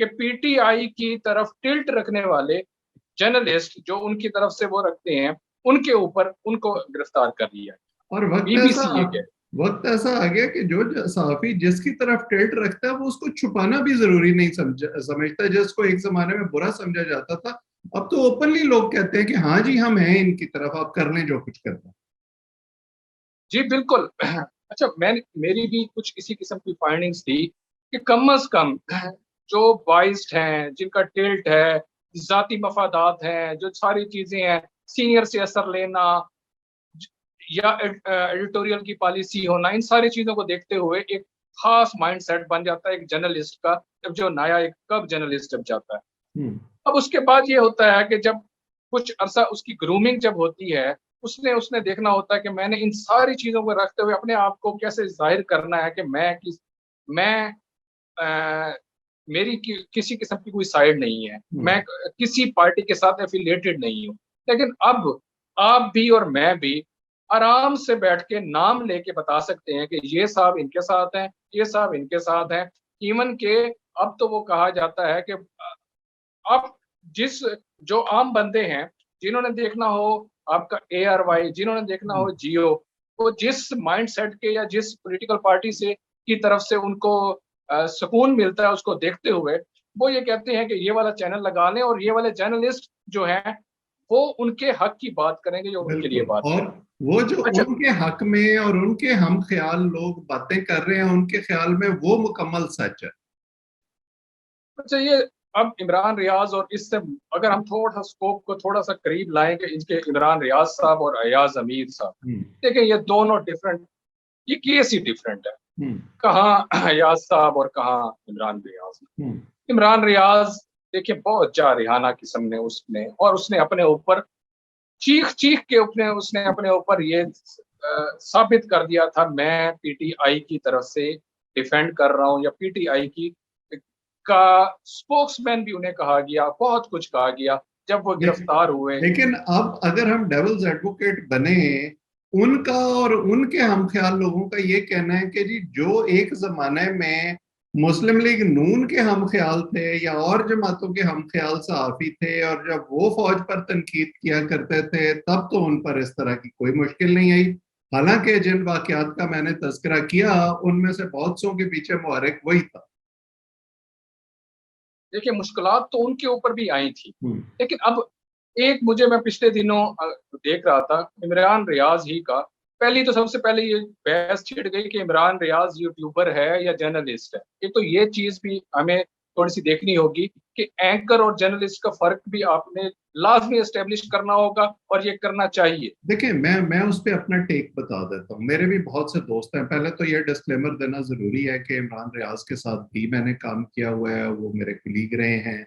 کہ P T I کی طرف ٹلٹ رکھنے والے جرنلسٹ جو ان کی طرف سے وہ رکھتے ہیں ان کے اوپر ان کو گرفتار کر لیا. اور بی بی سی یہ کہ وقت ایسا آ گیا کہ جو صحافی جس کی طرف ٹلٹ رکھتا ہے وہ اس کو چھپانا بھی ضروری نہیں سمجھتا. جس کو ایک زمانے میں برا سمجھا جاتا تھا اب تو اوپنلی لوگ کہتے ہیں کہ ہاں جی ہم ہیں ان کی طرف, آپ کر لیں جو کچھ کرنا. جی بالکل. اچھا میری بھی کچھ اسی قسم کی فائنڈنگز تھی کہ کم از کم جو بائسڈ ہیں, جن کا ٹلٹ ہے, ذاتی مفادات ہیں, جو ساری چیزیں ہیں, سینئر سے اثر لینا یا ایڈیٹوریل کی پالیسی ہونا, ان ساری چیزوں کو دیکھتے ہوئے ایک خاص مائنڈ سیٹ بن جاتا ہے ایک جرنلسٹ کا, جب جو نیا ایک کب جرنلسٹ جب جاتا ہے. اب اس کے بعد یہ ہوتا ہے کہ جب کچھ عرصہ اس کی گرومنگ جب ہوتی ہے, اس نے دیکھنا ہوتا ہے کہ میں نے ان ساری چیزوں کو رکھتے ہوئے اپنے آپ کو کیسے ظاہر کرنا ہے کہ میں میری کسی قسم کی کوئی سائیڈ نہیں ہے, میں کسی پارٹی کے ساتھ ایفیلیٹڈ نہیں ہوں. لیکن اب آپ بھی اور میں بھی آرام سے بیٹھ کے نام لے کے بتا سکتے ہیں کہ یہ صاحب ان کے ساتھ ہیں, یہ صاحب ان کے ساتھ ہیں. ایون کہ اب تو وہ کہا جاتا ہے کہ اب جو عام بندے ہیں جنہوں نے دیکھنا ہو آپ کا اے آر وائی, جنہوں نے دیکھنا ہو جیو, وہ جس مائنڈ سیٹ کے یا جس پولیٹیکل پارٹی سے کی طرف سے ان کو سکون ملتا ہے اس کو دیکھتے ہوئے, وہ یہ کہتے ہیں کہ یہ والا چینل لگا لیں اور یہ والے جرنلسٹ جو ہیں وہ ان کے حق کی بات کریں گے جو ان کے لیے بات اور کریں. وہ جو ان کے حق میں اور ان کے ہم خیال لوگ باتیں کر رہے ہیں ان کے خیال میں وہ مکمل سچ ہے. اچھا یہ اب عمران ریاض اور اس سے اگر ہم تھوڑا سا سکوپ کو تھوڑا سا قریب لائیں کہ ان کے عمران ریاض صاحب اور ایاز امیر صاحب, دیکھیں یہ دونوں ڈیفرنٹ, یہ کیس ہی ڈیفرنٹ ہے. کہاں ایاز صاحب اور کہاں عمران ریاض. عمران ریاض دیکھیں بہت جارحانہ قسم نے اس نے اپنے اوپر چیخ کے اس نے اپنے اوپر یہ ثابت کر دیا تھا میں پی ٹی آئی کی طرف سے ڈیفینڈ کر رہا ہوں, یا پی ٹی آئی کی کا اسپوکس مین بھی انہیں کہا گیا, بہت کچھ کہا گیا جب وہ گرفتار ہوئے. لیکن اب اگر ہم ڈیولز ایڈوکیٹ بنے, ان کا اور ان کے ہم خیال لوگوں کا یہ کہنا ہے کہ جی جو ایک زمانے میں مسلم لیگ نون کے ہم خیال تھے یا اور جماعتوں کے ہم خیال صحافی تھے, اور جب وہ فوج پر تنقید کیا کرتے تھے تب تو ان پر اس طرح کی کوئی مشکل نہیں آئی. حالانکہ جن واقعات کا میں نے تذکرہ کیا ان میں سے بہت سو کے پیچھے محرک وہی تھا. دیکھیں مشکلات تو ان کے اوپر بھی آئی تھی, لیکن اب ایک میں پچھلے دنوں دیکھ رہا تھا عمران ریاض ہی کا, پہلی تو سب سے پہلے یہ بحث چھڑ گئی کہ عمران ریاض یوٹیوبر ہے یا جرنلسٹ ہے. ایک تو یہ چیز بھی ہمیں تھوڑی سی دیکھنی ہوگی کہ اینکر اور جرنلسٹ کا فرق بھی آپ نے لازمی اسٹیبلش کرنا ہوگا, اور یہ کرنا چاہیے. دیکھیں میں اس پہ اپنا ٹیک بتا دیتا ہوں. میرے بھی بہت سے دوست ہیں. پہلے تو یہ ڈسکلیمر دینا ضروری ہے کہ عمران ریاض کے ساتھ بھی میں نے کام کیا ہوا ہے, وہ میرے کولیگ رہے ہیں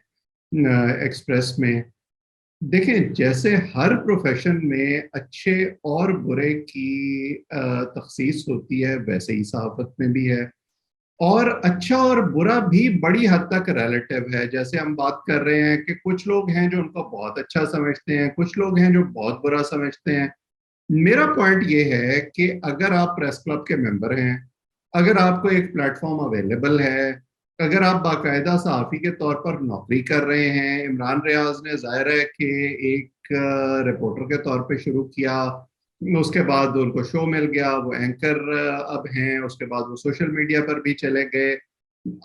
ایکسپریس میں. دیکھیں جیسے ہر پروفیشن میں اچھے اور برے کی تخصیص ہوتی ہے ویسے ہی صحافت میں بھی ہے, اور اچھا اور برا بھی بڑی حد تک ریلیٹیو ہے. جیسے ہم بات کر رہے ہیں کہ کچھ لوگ ہیں جو ان کو بہت اچھا سمجھتے ہیں, کچھ لوگ ہیں جو بہت برا سمجھتے ہیں. میرا پوائنٹ یہ ہے کہ اگر آپ پریس کلب کے ممبر ہیں, اگر آپ کو ایک پلیٹ فارم اویلیبل ہے, اگر آپ باقاعدہ صحافی کے طور پر نوکری کر رہے ہیں, عمران ریاض نے ظاہر ہے کہ ایک رپورٹر کے طور پہ شروع کیا, اس کے بعد ان کو شو مل گیا, وہ اینکر اب ہیں, اس کے بعد وہ سوشل میڈیا پر بھی چلے گئے.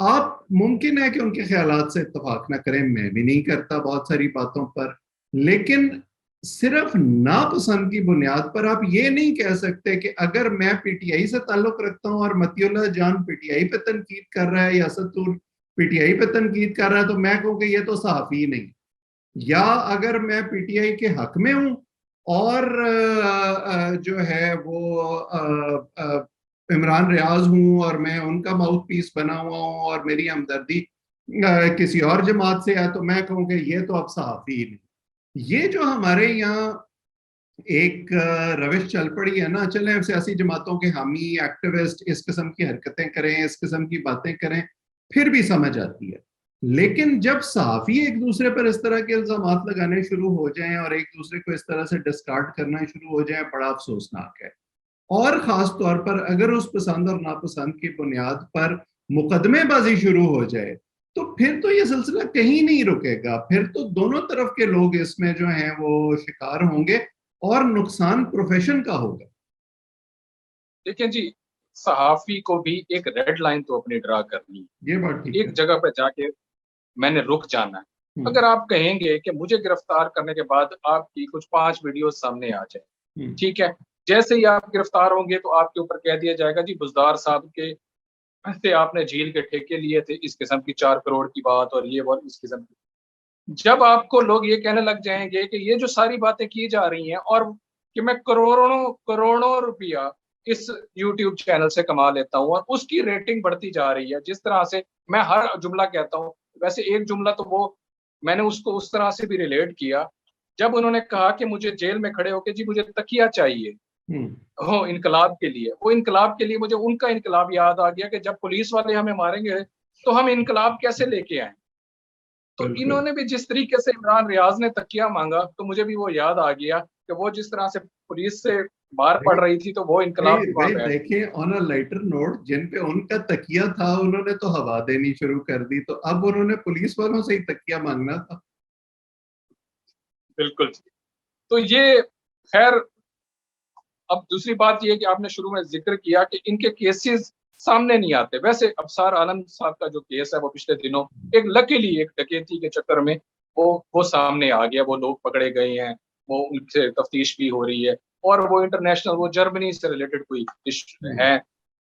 آپ ممکن ہے کہ ان کے خیالات سے اتفاق نہ کریں, میں بھی نہیں کرتا بہت ساری باتوں پر, لیکن صرف ناپسند کی بنیاد پر آپ یہ نہیں کہہ سکتے کہ اگر میں پی ٹی آئی سے تعلق رکھتا ہوں اور متی اللہ جان پی ٹی آئی پہ تنقید کر رہا ہے یا ستور پی ٹی آئی پہ تنقید کر رہا ہے تو میں کہوں کہ یہ تو صحافی نہیں. یا اگر میں پی ٹی آئی کے حق میں ہوں اور جو ہے وہ عمران ریاض ہوں اور میں ان کا ماؤتھ پیس بنا ہوا ہوں اور میری ہمدردی کسی اور جماعت سے ہے تو میں کہوں کہ یہ تو اب صحافی نہیں. یہ جو ہمارے یہاں ایک روش چل پڑی ہے نا, چلیں سیاسی جماعتوں کے حامی ایکٹیوسٹ اس قسم کی حرکتیں کریں, اس قسم کی باتیں کریں, پھر بھی سمجھ آتی ہے. لیکن جب صحافی ایک دوسرے پر اس طرح کے الزامات لگانے شروع ہو جائیں اور ایک دوسرے کو اس طرح سے ڈسکارڈ کرنا شروع ہو جائیں, بڑا افسوسناک ہے. اور خاص طور پر اگر اس پسند اور ناپسند کی بنیاد پر مقدمے بازی شروع ہو جائے تو پھر تو یہ سلسلہ کہیں نہیں رکے گا، پھر تو دونوں طرف کے لوگ اس میں جو ہیں وہ شکار ہوں گے اور نقصان پروفیشن کا ہوگا. دیکھیں جی، صحافی کو بھی ایک ریڈ لائن تو اپنی ڈرا کرنی ہے، یہ بات ٹھیک ہے. ایک جگہ پہ جا کے میں نے رک جانا ہے. اگر آپ کہیں گے کہ مجھے گرفتار کرنے کے بعد آپ کی کچھ 5 ویڈیوز سامنے آ جائیں، ٹھیک ہے، جیسے ہی آپ گرفتار ہوں گے تو آپ کے اوپر کہہ دیا جائے گا جی بزدار صاحب کے سے آپ نے جھیل کے ٹھیکے لیے تھے، اس قسم کی 4 کروڑ کی بات اور یہ اور اس قسم کی. جب آپ کو لوگ یہ کہنے لگ جائیں گے کہ یہ جو ساری باتیں کی جا رہی ہیں اور کہ میں کروڑوں روپیہ اس یوٹیوب چینل سے کما لیتا ہوں اور اس کی ریٹنگ بڑھتی جا رہی ہے، جس طرح سے میں ہر جملہ کہتا ہوں، ویسے ایک جملہ تو وہ میں نے اس کو اس طرح سے بھی ریلیٹ کیا جب انہوں نے کہا کہ مجھے جیل میں کھڑے ہو کے جی مجھے تکیہ چاہیے ہو انقلاب کے لیے. وہ انقلاب کے لیے مجھے ان کا انقلاب یاد آ گیا کہ جب پولیس والے ہمیں ماریں گے تو ہم انقلاب کیسے لے کے آئیں. تو انہوں نے بھی جس طریقے سے عمران ریاض نے تکیہ مانگا تو مجھے بھی وہ یاد آ گیا کہ وہ جس طرح سے پولیس سے مار پڑ رہی تھی تو وہ انقلاب بھی وہاں پہ. دیکھیں آن اے لائٹر نوٹ، جن پہ ان کا تکیہ تھا انہوں نے تو ہوا دینی شروع کر دی، تو اب انہوں نے پولیس والوں سے ہی تکیہ مانگنا تھا. بالکل. تو یہ خیر اب دوسری بات یہ کہ آپ نے شروع میں ذکر کیا کہ ان کے کیسز سامنے نہیں آتے. ویسے ابصار عالم صاحب کا جو کیس ہے وہ پچھلے دنوں ایک لکیلی ایک ڈکیتی کے چکر میں وہ سامنے آ گیا، وہ لوگ پکڑے گئے ہیں، وہ ان سے تفتیش بھی ہو رہی ہے اور وہ انٹرنیشنل وہ جرمنی سے ریلیٹڈ کوئی ہے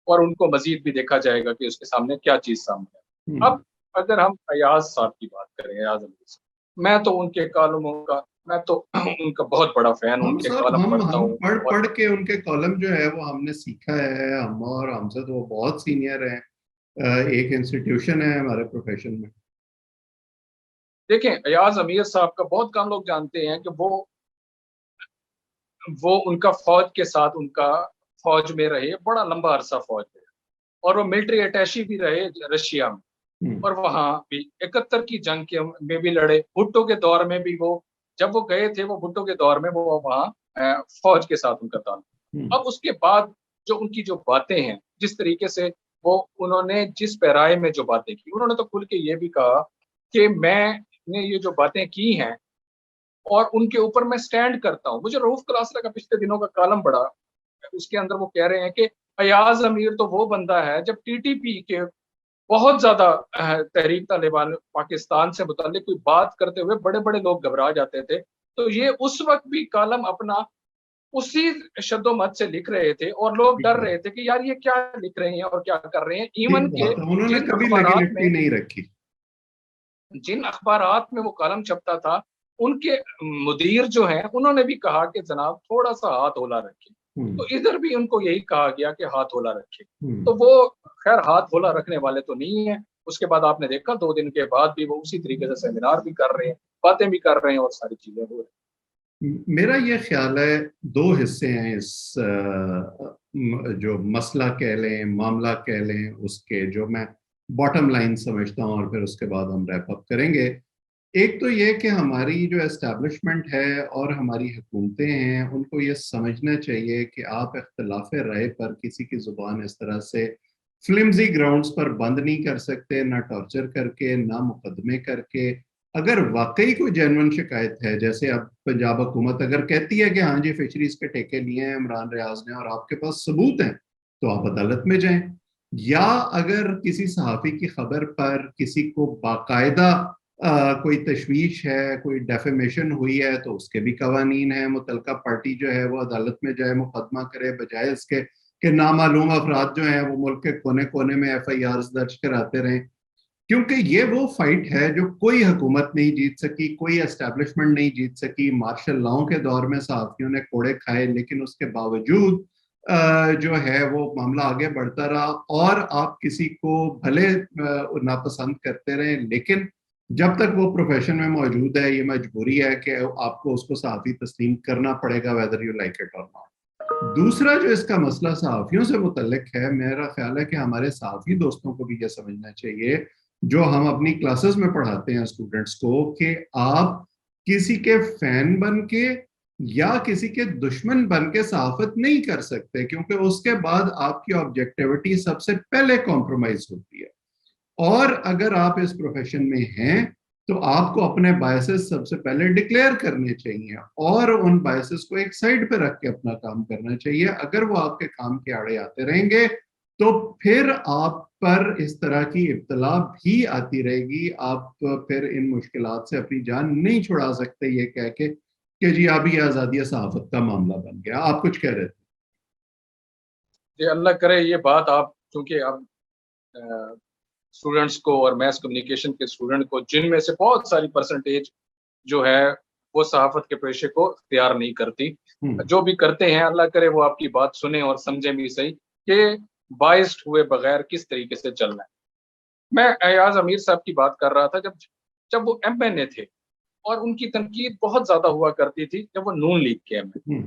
اور ان کو مزید بھی دیکھا جائے گا کہ اس کے سامنے کیا چیز سامنے ہے. اب اگر ہم ایاز صاحب کی بات کریں، ایاز امیر صاحب، میں تو ان کے کالموں کا میں تو ان کا بہت بڑا فین ہوں، ان کے کالم پڑھتا ہوں. پڑھ کے ان کے کالم جو ہے وہ ہم نے سیکھا ہے، ہم اور ہم سے تو وہ بہت سینئر ہیں، ایک انسٹیٹیوشن ہے ہمارے پروفیشن میں. دیکھیں ایاز امیر صاحب کا بہت کم لوگ جانتے ہیں کہ وہ ان کا فوج کے ساتھ ان کا فوج میں رہے، بڑا لمبا عرصہ فوج میں، اور وہ ملٹری اٹیشی بھی رہے رشیا میں، اور وہاں بھی 71 کی جنگ میں بھی لڑے. بھٹو کے دور میں بھی وہ جب وہ گئے تھے، وہ بھٹو کے دور میں وہ وہاں فوج کے ساتھ ان کا تعلق. اب اس کے بعد جو ان کی جو باتیں ہیں، جس طریقے سے وہ انہوں نے جس پیرائے میں جو باتیں کی، انہوں نے تو کھل کے یہ بھی کہا کہ میں نے یہ جو باتیں کی ہیں اور ان کے اوپر میں سٹینڈ کرتا ہوں. مجھے رؤف کلاسرا کا پچھلے دنوں کا کالم پڑھا، اس کے اندر وہ کہہ رہے ہیں کہ ایاز امیر تو وہ بندہ ہے جب ٹی ٹی پی کے بہت زیادہ تحریک طالبان پاکستان سے متعلق کوئی بات کرتے ہوئے بڑے بڑے لوگ گھبرا جاتے تھے، تو یہ اس وقت بھی کالم اپنا اسی شد و مت سے لکھ رہے تھے اور لوگ ڈر رہے تھے کہ یار یہ کیا لکھ رہے ہیں اور کیا کر رہے ہیں. ایون کہ انہوں نے کبھی لگی نہیں رکھی، جن اخبارات میں وہ کالم چھپتا تھا ان کے مدیر جو ہیں انہوں نے بھی کہا کہ جناب تھوڑا سا ہاتھ ہولا رکھے. تو ادھر بھی ان کو یہی کہا گیا کہ ہاتھ ہولا رکھے. تو وہ خیر ہاتھ ہولا رکھنے والے تو نہیں ہیں. اس کے بعد آپ نے دیکھا 2 دن کے بعد بھی وہ اسی طریقے سے سیمینار بھی کر رہے ہیں، باتیں بھی کر رہے ہیں اور ساری چیزیں ہو رہی ہیں. میرا یہ خیال ہے 2 حصے ہیں اس جو مسئلہ کہہ لیں، معاملہ کہہ لیں، اس کے جو میں باٹم لائن سمجھتا ہوں اور پھر اس کے بعد ہم ریپ اپ کریں گے. ایک تو یہ کہ ہماری جو اسٹیبلشمنٹ ہے اور ہماری حکومتیں ہیں ان کو یہ سمجھنا چاہیے کہ آپ اختلاف رائے پر کسی کی زبان اس طرح سے فلمزی گراؤنڈز پر بند نہیں کر سکتے، نہ ٹارچر کر کے، نہ مقدمے کر کے. اگر واقعی کوئی جینون شکایت ہے، جیسے اب پنجاب حکومت اگر کہتی ہے کہ ہاں جی فشریز کے ٹھیکے لیے ہیں عمران ریاض نے اور آپ کے پاس ثبوت ہیں، تو آپ عدالت میں جائیں. یا اگر کسی صحافی کی خبر پر کسی کو باقاعدہ کوئی تشویش ہے، کوئی ڈیفیمیشن ہوئی ہے، تو اس کے بھی قوانین ہیں. متعلقہ پارٹی جو ہے وہ عدالت میں جائے، مقدمہ کرے، بجائے اس کے کہ نامعلوم افراد جو ہیں وہ ملک کے کونے کونے میں ایف آئی آرز درج کراتے رہیں. کیونکہ یہ وہ فائٹ ہے جو کوئی حکومت نہیں جیت سکی، کوئی اسٹیبلشمنٹ نہیں جیت سکی. مارشل لاؤں کے دور میں صحافیوں نے کوڑے کھائے، لیکن اس کے باوجود جو ہے وہ معاملہ آگے بڑھتا رہا. اور آپ کسی کو بھلے ناپسند کرتے رہیں، لیکن جب تک وہ پروفیشن میں موجود ہے یہ مجبوری ہے کہ آپ کو اس کو صحافی تسلیم کرنا پڑے گا whether you like it or not. دوسرا جو اس کا مسئلہ صحافیوں سے متعلق ہے، میرا خیال ہے کہ ہمارے صحافی دوستوں کو بھی یہ سمجھنا چاہیے جو ہم اپنی کلاسز میں پڑھاتے ہیں اسٹوڈنٹس کو، کہ آپ کسی کے فین بن کے یا کسی کے دشمن بن کے صحافت نہیں کر سکتے، کیونکہ اس کے بعد آپ کی آبجیکٹیوٹی سب سے پہلے کمپرومائز ہوتی ہے. اور اگر آپ اس پروفیشن میں ہیں تو آپ کو اپنے بائسز سب سے پہلے ڈکلیئر کرنے چاہیے اور ان بائسز کو ایک سائڈ پہ رکھ کے اپنا کام کرنا چاہیے. اگر وہ آپ کے کام کے آڑے آتے رہیں گے تو پھر آپ پر اس طرح کی ابتلا بھی آتی رہے گی. آپ پھر ان مشکلات سے اپنی جان نہیں چھڑا سکتے یہ کہہ کے کہ جی اب یہ آزادی صحافت کا معاملہ بن گیا. آپ کچھ کہہ رہے تھے. جی اللہ کرے یہ بات آپ چونکہ اب اسٹوڈنٹس کو اور میس کمیونیکیشن کے اسٹوڈنٹ کو جن میں سے بہت ساری پرسنٹیج جو ہے وہ صحافت کے پیشے کو اختیار نہیں کرتی, جو بھی کرتے ہیں اللہ کرے وہ آپ کی بات سنیں اور سمجھیں بھی صحیح کہ باعث ہوئے بغیر کس طریقے سے چلنا ہے. میں ایاز امیر صاحب کی بات کر رہا تھا جب وہ ایم این اے تھے اور ان کی تنقید بہت زیادہ ہوا کرتی تھی جب وہ نون لیگ کے ایم این اے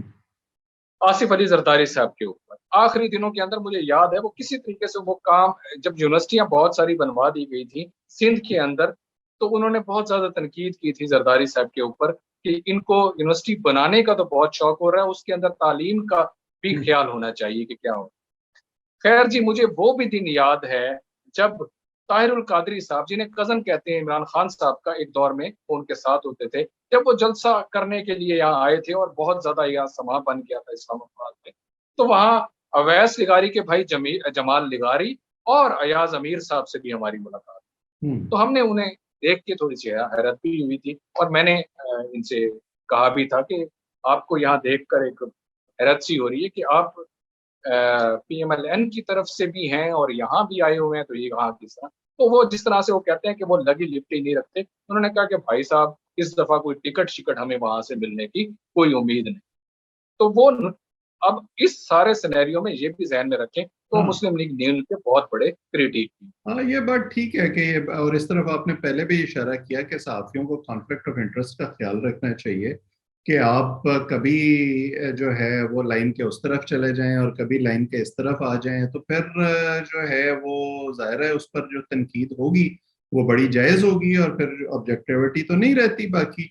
آصف علی زرداری صاحب کے اوپر. آخری دنوں کے اندر مجھے یاد ہے وہ کسی طریقے سے وہ کام, جب یونیورسٹیاں بہت ساری بنوا دی گئی تھی سندھ کے اندر, تو انہوں نے بہت زیادہ تنقید کی تھی زرداری صاحب کے اوپر کہ ان کو یونیورسٹی بنانے کا تو بہت شوق ہو رہا ہے, اس کے اندر تعلیم کا بھی خیال ہونا چاہیے کہ کیا ہو. خیر جی, مجھے وہ بھی دن یاد ہے جب طاہر القادری صاحب, جنہیں کزن کہتے ہیں عمران خان صاحب کا, ایک دور میں ان کے ساتھ ہوتے تھے, جب وہ جلسہ کرنے کے لیے یہاں آئے تھے اور بہت زیادہ یہاں سما بن گیا تھا اسلام آباد میں, تو وہاں اویس لغاری کے بھائی جمال لغاری اور ایاز امیر صاحب سے بھی ہماری ملاقات. تو ہم نے انہیں دیکھ کے تھوڑی سی حیرت بھی ہوئی تھی اور میں نے ان سے کہا بھی تھا کہ آپ کو یہاں دیکھ کر ایک حیرت سی ہو رہی ہے کہ آپ پی ایم ایل این کی طرف سے بھی ہیں اور یہاں بھی آئے ہوئے ہیں, تو یہ کہاں کس طرح. تو وہ جس طرح سے وہ کہتے ہیں کہ وہ لگی لپٹی نہیں رکھتے, انہوں نے کہا کہ بھائی صاحب اس دفعہ کوئی ٹکٹ شکٹ ہمیں وہاں سے ملنے کی کوئی امید نہیں. تو وہ اب اس سارے سینیریو میں یہ بھی ذہن میں رکھیں تو مسلم لیگ نیون کے بہت بڑے کریٹیک تھی. ہاں یہ بات ٹھیک ہے کہ اور اس طرف آپ نے پہلے بھی اشارہ کیا کہ صحافیوں کو کانفلکٹ آف انٹرسٹ کا خیال رکھنا چاہیے کہ آپ کبھی جو ہے وہ لائن کے اس طرف چلے جائیں اور کبھی لائن کے اس طرف آ جائیں, تو پھر جو ہے وہ ظاہر ہے اس پر جو تنقید ہوگی وہ بڑی جائز ہوگی اور پھر آبجیکٹیوٹی تو نہیں رہتی. باقی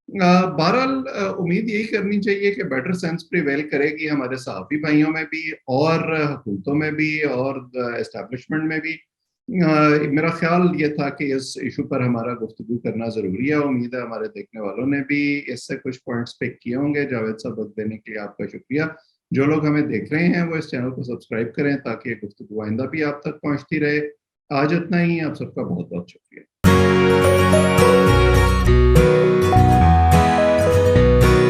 بہرحال امید یہی کرنی چاہیے کہ بیٹر سینس پریویل کرے گی ہمارے صحافی بھائیوں میں بھی اور حکومتوں میں بھی اور اسٹیبلشمنٹ میں بھی. میرا خیال یہ تھا کہ اس ایشو پر ہمارا گفتگو کرنا ضروری ہے. امید ہے ہمارے دیکھنے والوں نے بھی اس سے کچھ پوائنٹس پک کیے ہوں گے. جاوید صاحب وقت دینے کے لیے آپ کا شکریہ. جو لوگ ہمیں دیکھ رہے ہیں وہ اس چینل کو سبسکرائب کریں تاکہ یہ گفتگو آئندہ بھی آپ تک پہنچتی رہے. آج اتنا ہی, آپ سب کا بہت بہت شکریہ.